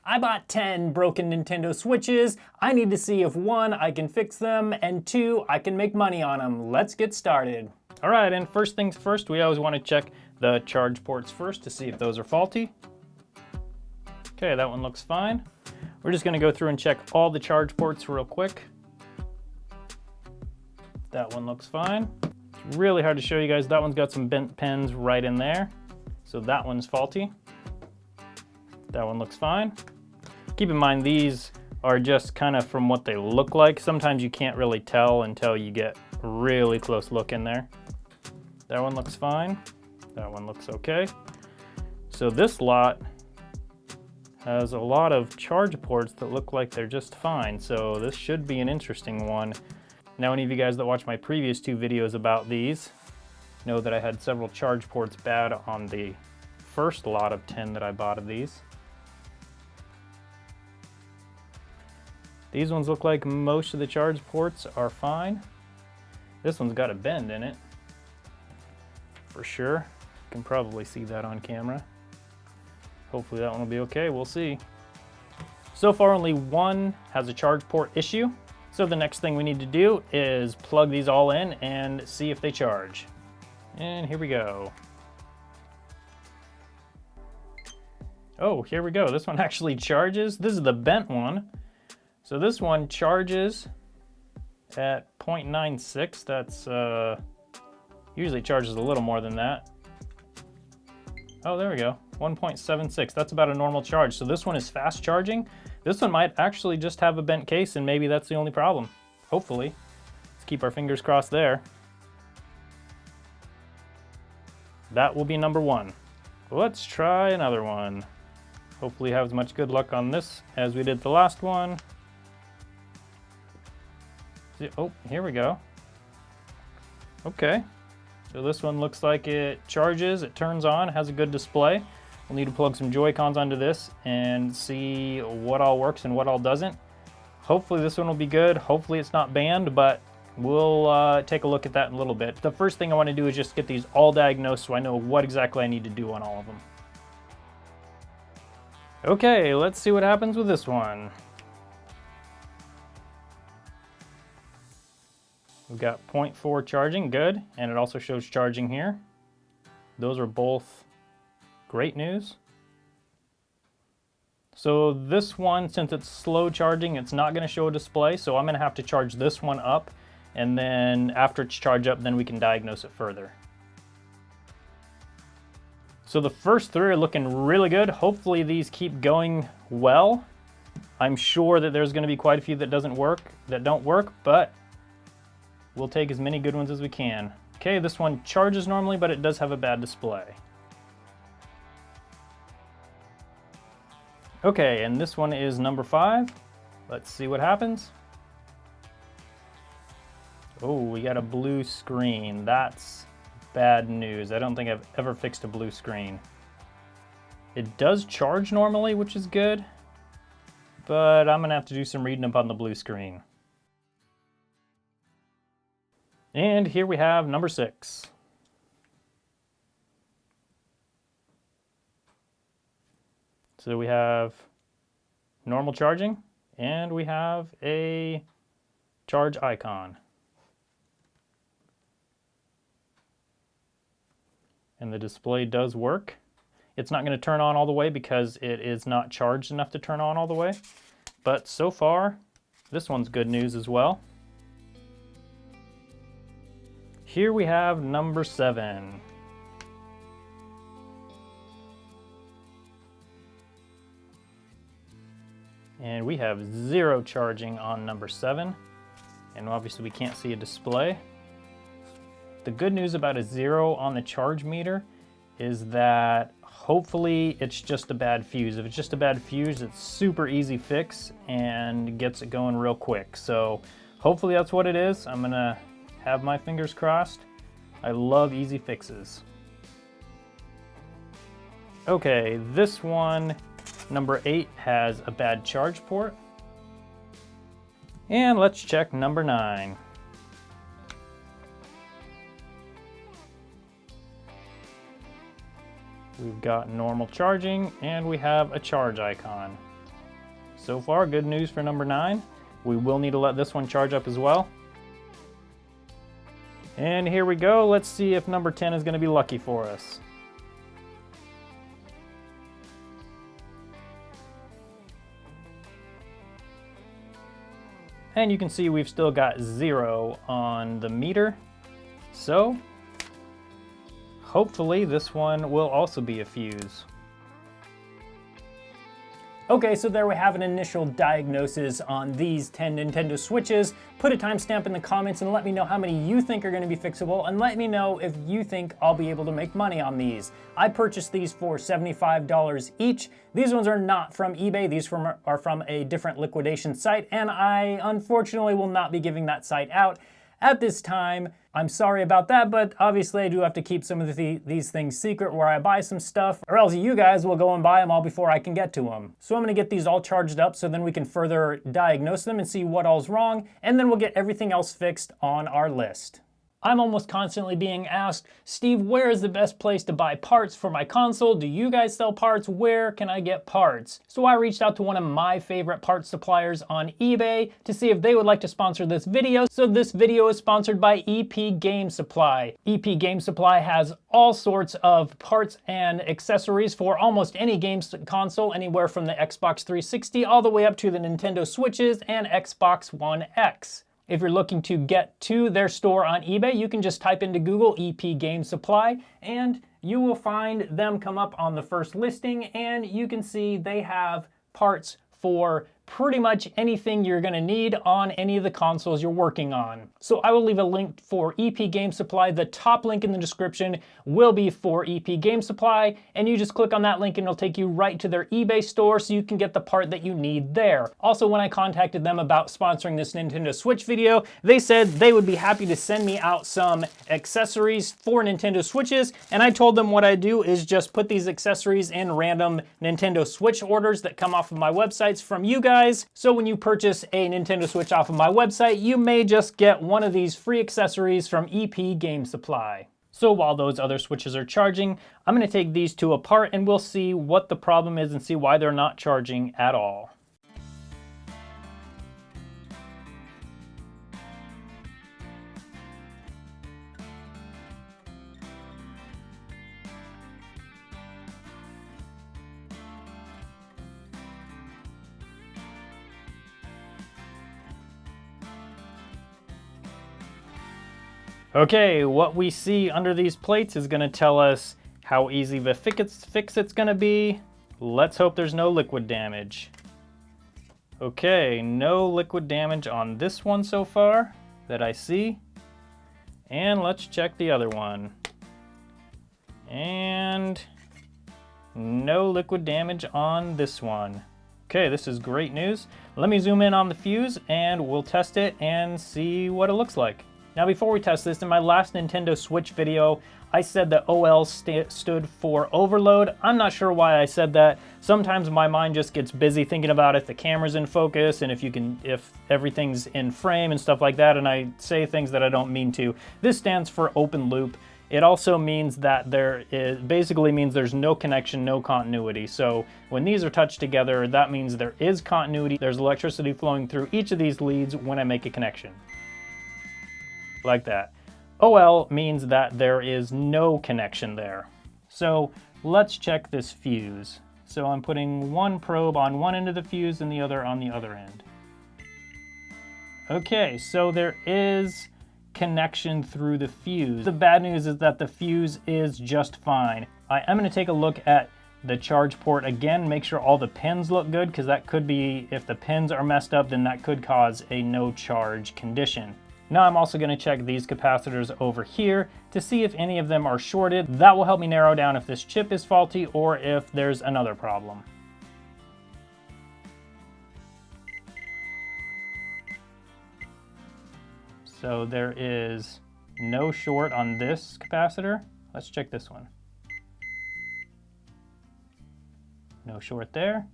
I bought 10 broken Nintendo Switches. I need to see if 1, I can fix them, and 2, I can make money on them. Let's get started. All right, and first things first, we always want to check the charge ports first to see if those are faulty. Okay, that one looks fine. We're just gonna go through and check all the charge ports real quick. That one looks fine. It's really hard to show you guys. That one's got some bent pins right in there. So that one's faulty. That one looks fine. Keep in mind, these are just kind of from what they look like. Sometimes you can't really tell until you get a really close look in there. That one looks fine. That one looks okay. So this lot has a lot of charge ports that look like they're just fine. So this should be an interesting one. Now, any of you guys that watched my previous 2 videos about these know that I had several charge ports bad on the first lot of 10 that I bought of these. These ones look like most of the charge ports are fine. This one's got a bend in it, for sure. You can probably see that on camera. Hopefully that one will be okay, we'll see. So far only one has a charge port issue. So the next thing we need to do is plug these all in and see if they charge. And here we go. Oh, here we go. This one actually charges. This is the bent one. So this one charges at 0.96. That's usually charges a little more than that. Oh, there we go. 1.76. That's about a normal charge. So this one is fast charging. This one might actually just have a bent case, and maybe that's the only problem. Hopefully. Let's keep our fingers crossed there. That will be number 1. Let's try another one. Hopefully have as much good luck on this as we did the last one. Oh, here we go. Okay. So this one looks like it charges, it turns on, has a good display. We'll need to plug some Joy-Cons onto this and see what all works and what all doesn't. Hopefully this one will be good. Hopefully it's not banned, but we'll take a look at that in a little bit. The first thing I want to do is just get these all diagnosed so I know what exactly I need to do on all of them. Okay, let's see what happens with this one. We've got 0.4 charging, good, and it also shows charging here. Those are both great news. So this one, since it's slow charging, it's not going to show a display, so I'm going to have to charge this one up, and then after it's charged up, then we can diagnose it further. So the first 3 are looking really good. Hopefully these keep going well. I'm sure that there's going to be quite a few that don't work, but we'll take as many good ones as we can. Okay, this one charges normally, but it does have a bad display. Okay, and this one is number 5. Let's see what happens. Oh, we got a blue screen. That's bad news. I don't think I've ever fixed a blue screen. It does charge normally, which is good, but I'm gonna have to do some reading up on the blue screen. And here we have number 6. So we have normal charging, and we have a charge icon. And the display does work. It's not going to turn on all the way because it is not charged enough to turn on all the way. But so far, this one's good news as well. Here we have number 7. And we have 0 charging on number 7. And obviously we can't see a display. The good news about a 0 on the charge meter is that hopefully it's just a bad fuse. If it's just a bad fuse, it's super easy fix and gets it going real quick. So hopefully that's what it is. I'm gonna have my fingers crossed. I love easy fixes. Okay, this one, number 8, has a bad charge port. And let's check number 9. We've got normal charging, and we have a charge icon. So far, good news for number 9. We will need to let this one charge up as well. And here we go. Let's see if number 10 is going to be lucky for us. And you can see we've still got 0 on the meter. So hopefully this one will also be a fuse. Okay, so there we have an initial diagnosis on these 10 Nintendo Switches. Put a timestamp in the comments and let me know how many you think are going to be fixable, and let me know if you think I'll be able to make money on these. I purchased these for $75 each. These ones are not from eBay. These are from a different liquidation site, and I unfortunately will not be giving that site out at this time. I'm sorry about that, but obviously I do have to keep some of these things secret where I buy some stuff, or else you guys will go and buy them all before I can get to them. So I'm gonna get these all charged up so then we can further diagnose them and see what all's wrong, and then we'll get everything else fixed on our list. I'm almost constantly being asked, Steve, where is the best place to buy parts for my console? Do you guys sell parts? Where can I get parts? So I reached out to one of my favorite parts suppliers on eBay to see if they would like to sponsor this video. So this video is sponsored by EP Game Supply. EP Game Supply has all sorts of parts and accessories for almost any games console, anywhere from the Xbox 360 all the way up to the Nintendo Switches and Xbox One X. If you're looking to get to their store on eBay, you can just type into Google EP Game Supply and you will find them come up on the first listing, and you can see they have parts for pretty much anything you're gonna need on any of the consoles you're working on. So I will leave a link for EP Game Supply. The top link in the description will be for EP Game Supply, and you just click on that link and it'll take you right to their eBay store so you can get the part that you need there. Also, when I contacted them about sponsoring this Nintendo Switch video, they said they would be happy to send me out some accessories for Nintendo Switches, and I told them what I do is just put these accessories in random Nintendo Switch orders that come off of my websites from you guys. So when you purchase a Nintendo Switch off of my website, you may just get one of these free accessories from EP Game Supply. So while those other switches are charging, I'm going to take these two apart and we'll see what the problem is and see why they're not charging at all. Okay, what we see under these plates is gonna tell us how easy of a fix it's gonna be. Let's hope there's no liquid damage. Okay, no liquid damage on this one so far that I see. And let's check the other one. And no liquid damage on this one. Okay, this is great news. Let me zoom in on the fuse and we'll test it and see what it looks like. Now before we test this, in my last Nintendo Switch video, I said that OL stood for overload. I'm not sure why I said that. Sometimes my mind just gets busy thinking about if the camera's in focus and if everything's in frame and stuff like that, and I say things that I don't mean to. This stands for open loop. It also means that basically means there's no connection, no continuity. So when these are touched together, that means there is continuity. There's electricity flowing through each of these leads when I make a connection. Like that. OL means that there is no connection there. So let's check this fuse. So I'm putting one probe on one end of the fuse and the other on the other end. Okay, so there is connection through the fuse. The bad news is that the fuse is just fine. I am going to take a look at the charge port again, make sure all the pins look good, because that could be, if the pins are messed up, then that could cause a no charge condition. Now I'm also going to check these capacitors over here to see if any of them are shorted. That will help me narrow down if this chip is faulty or if there's another problem. So there is no short on this capacitor. Let's check this one. No short there.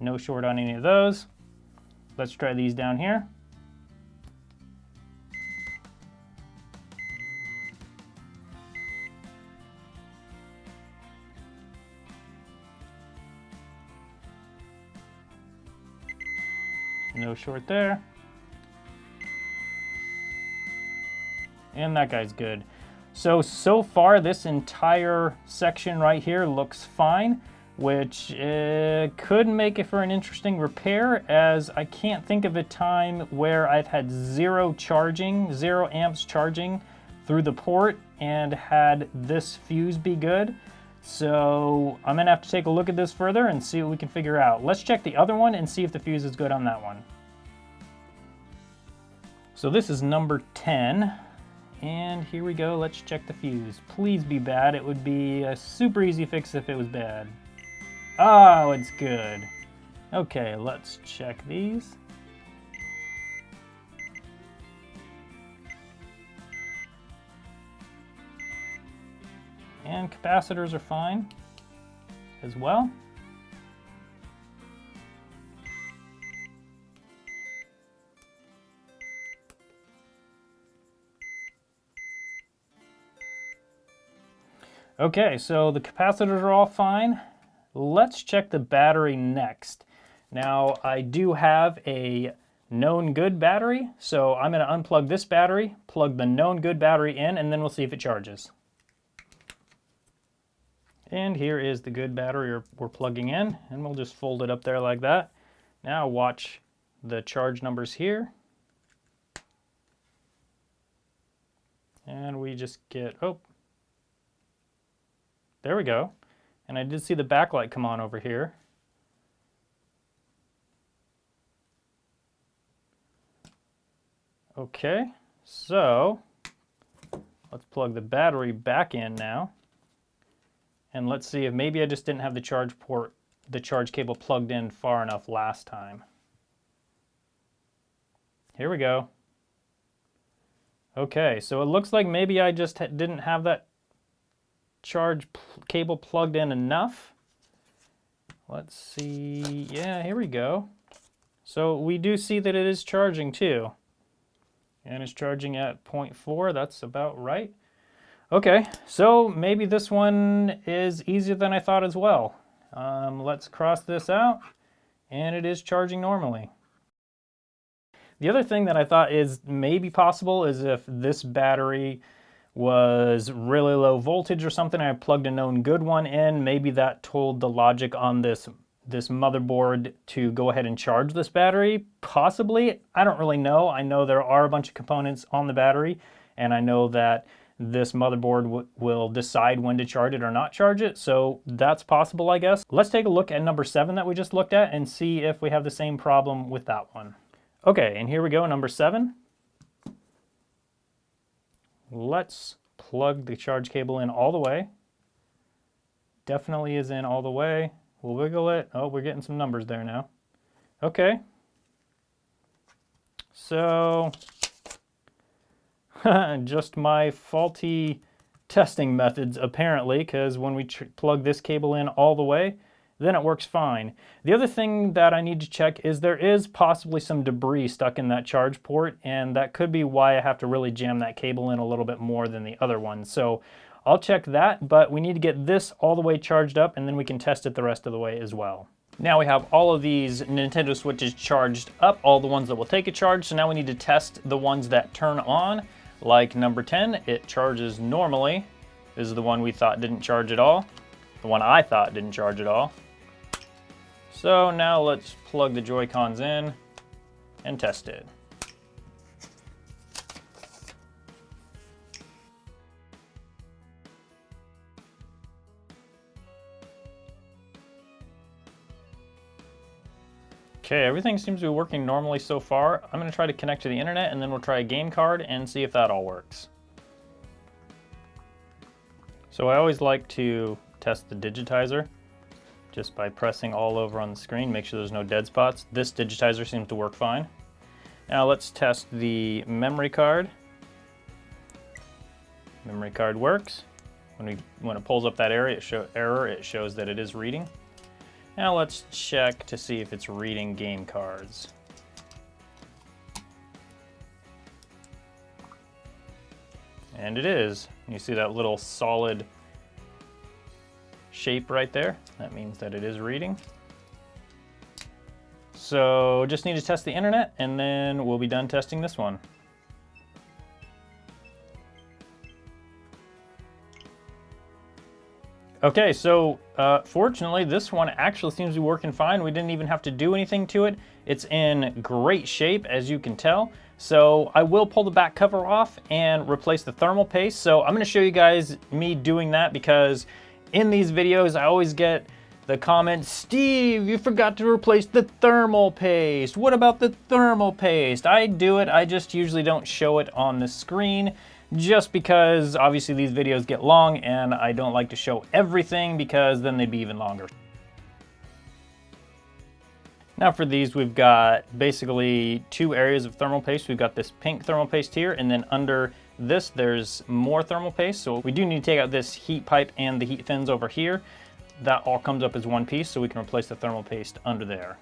No short on any of those. Let's try these down here. No short there. And that guy's good. So far this entire section right here looks fine, which could make it for an interesting repair, as I can't think of a time where I've had zero amps charging through the port and had this fuse be good. So I'm gonna have to take a look at this further and see what we can figure out. Let's check the other one and see if the fuse is good on that one. So this is number 10. And here we go, let's check the fuse. Please be bad. It would be a super easy fix if it was bad. Oh, it's good. Okay, let's check these. And capacitors are fine as well. Okay, so the capacitors are all fine. Let's check the battery next. Now, I do have a known good battery, so I'm going to unplug this battery, plug the known good battery in, and then we'll see if it charges. And here is the good battery we're plugging in, and we'll just fold it up there like that. Now watch the charge numbers here. And we just get, oh, there we go. And I did see the backlight come on over here. Okay, so let's plug the battery back in now. And let's see if maybe I just didn't have the charge cable plugged in far enough last time. Here we go. Okay, so it looks like maybe I just didn't have that charge cable plugged in enough. Let's see. Yeah, here we go. So we do see that it is charging too. And it's charging at 0.4. That's about right. Okay, so maybe this one is easier than I thought as well. Let's cross this out. And it is charging normally. The other thing that I thought is maybe possible is if this battery was really low voltage or something, I plugged a known good one in, maybe that told the logic on this motherboard to go ahead and charge this battery. Possibly, I don't really know. I know there are a bunch of components on the battery, and I know that this motherboard will decide when to charge it or not charge it, so that's possible, I guess. Let's take a look at number 7 that we just looked at and see if we have the same problem with that one. Okay, and here we go, number 7. Let's plug the charge cable in all the way. Definitely is in all the way. We'll wiggle it. Oh, we're getting some numbers there now. Okay. So, just my faulty testing methods apparently, because when we plug this cable in all the way, then it works fine. The other thing that I need to check is there is possibly some debris stuck in that charge port, and that could be why I have to really jam that cable in a little bit more than the other one. So I'll check that, but we need to get this all the way charged up, and then we can test it the rest of the way as well. Now we have all of these Nintendo Switches charged up, all the ones that will take a charge, so now we need to test the ones that turn on. Like number 10, it charges normally. This is the one we thought didn't charge at all. The one I thought didn't charge at all. So now let's plug the Joy-Cons in and test it. Okay, everything seems to be working normally so far. I'm going to try to connect to the internet, and then we'll try a game card and see if that all works. So I always like to test the digitizer just by pressing all over on the screen, make sure there's no dead spots. This digitizer seems to work fine. Now let's test the memory card. Memory card works. When it pulls up that error, it shows that it is reading. Now let's check to see if it's reading game cards. And it is. You see that little solid shape right there? That means that it is reading. So just need to test the internet and then we'll be done testing this one. Okay, so fortunately this one actually seems to be working fine. We didn't even have to do anything to it. It's in great shape, as you can tell. So I will pull the back cover off and replace the thermal paste. So I'm gonna show you guys me doing that, because in these videos I always get the comment, Steve, you forgot to replace the thermal paste. What about the thermal paste? I do it, I just usually don't show it on the screen, just because obviously these videos get long and I don't like to show everything, because then they'd be even longer. Now for these, we've got basically two areas of thermal paste. We've got this pink thermal paste here, and then under this there's more thermal paste. So we do need to take out this heat pipe and the heat fins over here. That all comes up as one piece, so we can replace the thermal paste under there.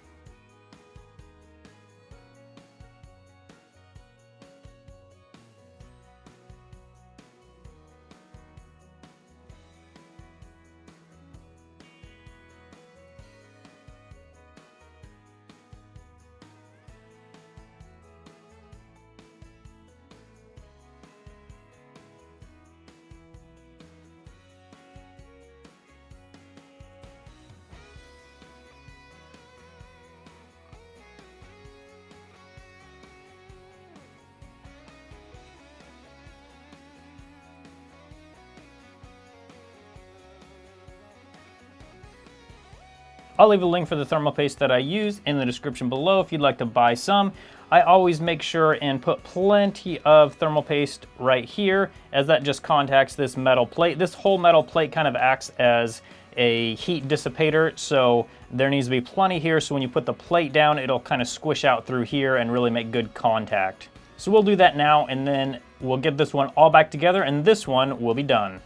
I'll leave a link for the thermal paste that I use in the description below if you'd like to buy some. I always make sure and put plenty of thermal paste right here, as that just contacts this metal plate. This whole metal plate kind of acts as a heat dissipator, so there needs to be plenty here, so when you put the plate down, it'll kind of squish out through here and really make good contact. So we'll do that now, and then we'll get this one all back together, and this one will be done.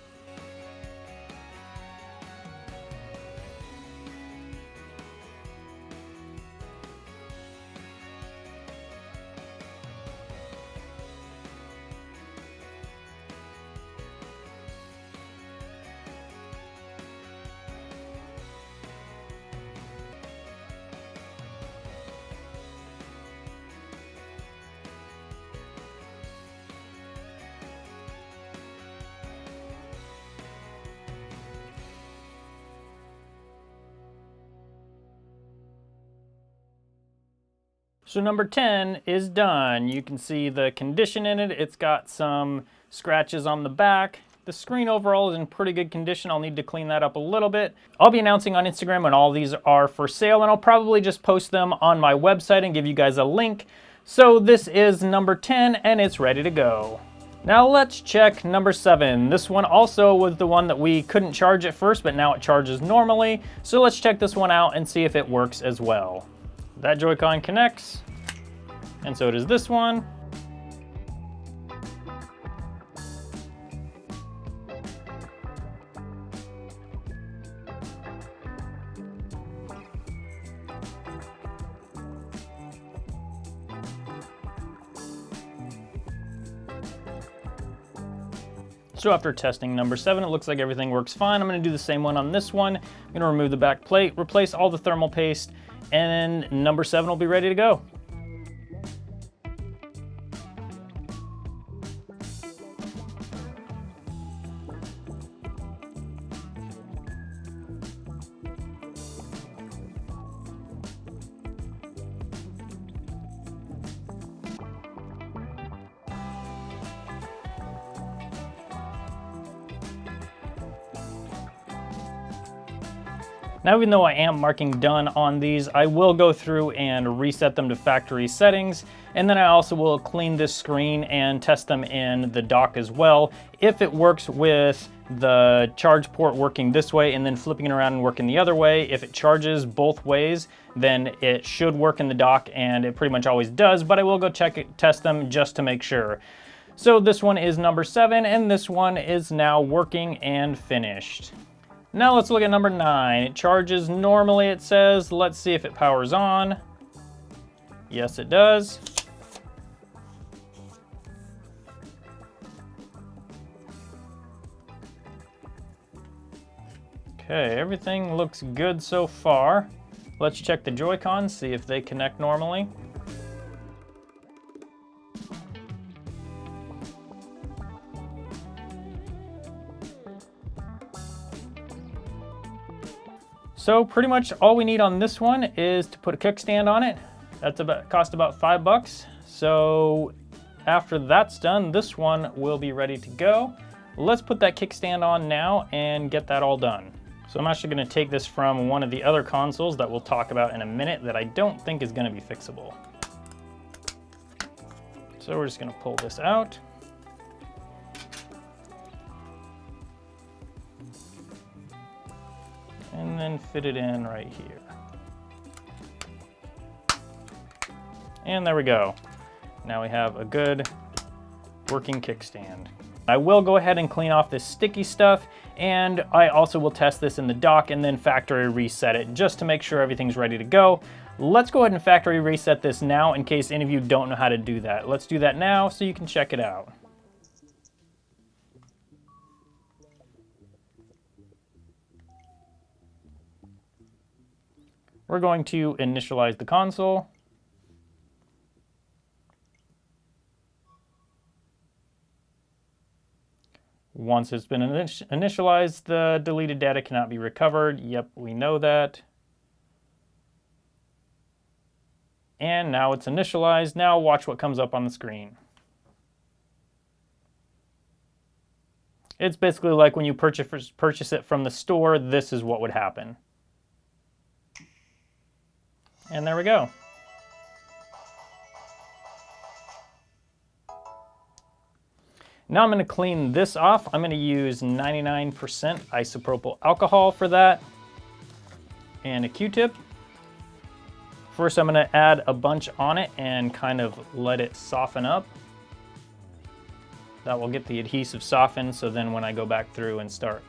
So number 10 is done. You can see the condition in it. It's got some scratches on the back. The screen overall is in pretty good condition. I'll need to clean that up a little bit. I'll be announcing on Instagram when all these are for sale, and I'll probably just post them on my website and give you guys a link. So this is number 10 and it's ready to go. Now let's check number 7. This one also was the one that we couldn't charge at first, but now it charges normally. So let's check this one out and see if it works as well. That Joy-Con connects, and so does this one. So after testing number 7, it looks like everything works fine. I'm going to do the same one on this one. I'm going to remove the back plate, replace all the thermal paste, and then number 7 will be ready to go. Now, even though I am marking done on these, I will go through and reset them to factory settings, and then I also will clean this screen and test them in the dock as well. If it works with the charge port working this way and then flipping it around and working the other way, if it charges both ways, then it should work in the dock, and it pretty much always does, but I will go test them just to make sure. So this one is number 7, and this one is now working and finished. Now let's look at number 9. It charges normally, it says. Let's see if it powers on. Yes, it does. Okay, everything looks good so far. Let's check the Joy-Cons, see if they connect normally. So pretty much all we need on this one is to put a kickstand on it. That's cost about $5. So after that's done, this one will be ready to go. Let's put that kickstand on now and get that all done. So I'm actually going to take this from one of the other consoles that we'll talk about in a minute that I don't think is going to be fixable. So we're just going to pull this out. And then fit it in right here. And there we go. Now we have a good working kickstand. I will go ahead and clean off this sticky stuff, and I also will test this in the dock and then factory reset it just to make sure everything's ready to go. Let's go ahead and factory reset this now in case any of you don't know how to do that. Let's do that now so you can check it out. We're going to initialize the console. Once it's been initialized, the deleted data cannot be recovered. Yep, we know that. And now it's initialized. Now watch what comes up on the screen. It's basically like when you purchase it from the store, this is what would happen. And there we go. Now I'm going to clean this off. I'm going to use 99% isopropyl alcohol for that and a Q-tip. First I'm going to add a bunch on it and kind of let it soften up. That will get the adhesive softened, so then when I go back through and start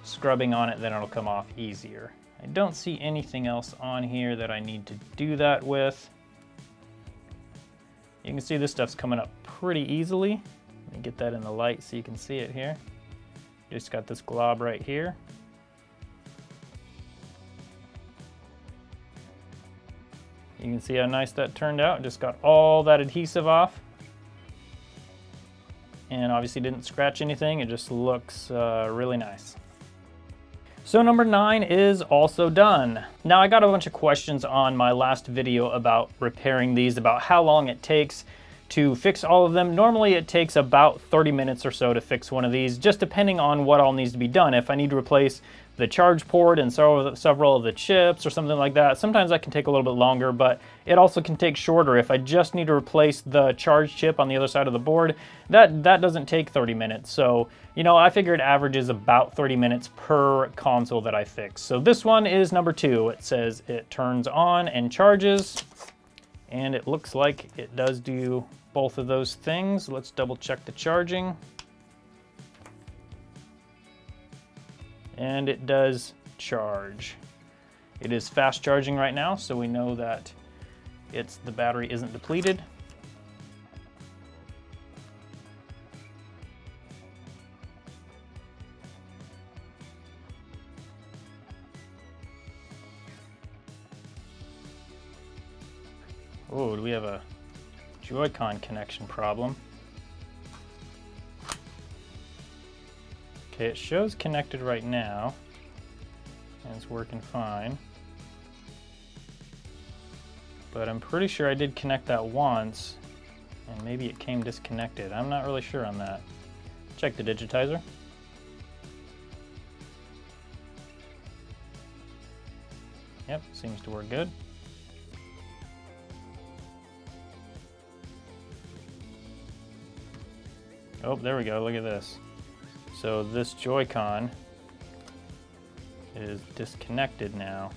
scrubbing on it, then it'll come off easier. I don't see anything else on here that I need to do that with. You can see this stuff's coming up pretty easily. Let me get that in the light so you can see it here. Just got this glob right here. You can see how nice that turned out. Just got all that adhesive off. And obviously didn't scratch anything. It just looks really nice. So number 9 is also done. Now I got a bunch of questions on my last video about repairing these, about how long it takes to fix all of them. Normally it takes about 30 minutes or so to fix one of these, just depending on what all needs to be done. If I need to replace the charge port and several of the chips or something like that, sometimes that can take a little bit longer, but it also can take shorter. If I just need to replace the charge chip on the other side of the board, that doesn't take 30 minutes. So, you know, I figure it averages about 30 minutes per console that I fix. So this one is number 2. It says it turns on and charges, and it looks like it does do both of those things. Let's double check the charging. And it does charge. It is fast charging right now, so we know that the battery isn't depleted. Oh, do we have a Joy-Con connection problem? Okay, it shows connected right now, and it's working fine. But I'm pretty sure I did connect that once, and maybe it came disconnected. I'm not really sure on that. Check the digitizer. Yep, seems to work good. Oh, there we go, look at this. So this Joy-Con is disconnected now.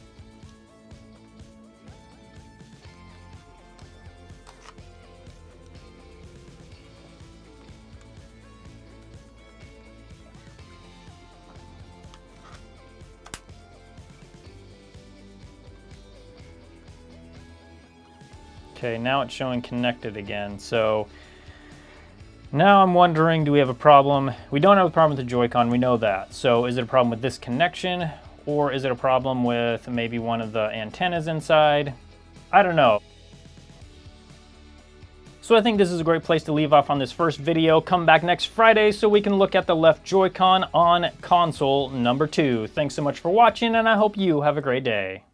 Okay, now it's showing connected again. So now I'm wondering, do we have a problem? We don't have a problem with the Joy-Con, we know that. So is it a problem with this connection, Or is it a problem with maybe one of the antennas inside? I don't know. So I think this is a great place to leave off on this first video. Come back next Friday so we can look at the left Joy-Con on console number 2. Thanks so much for watching, and I hope you have a great day.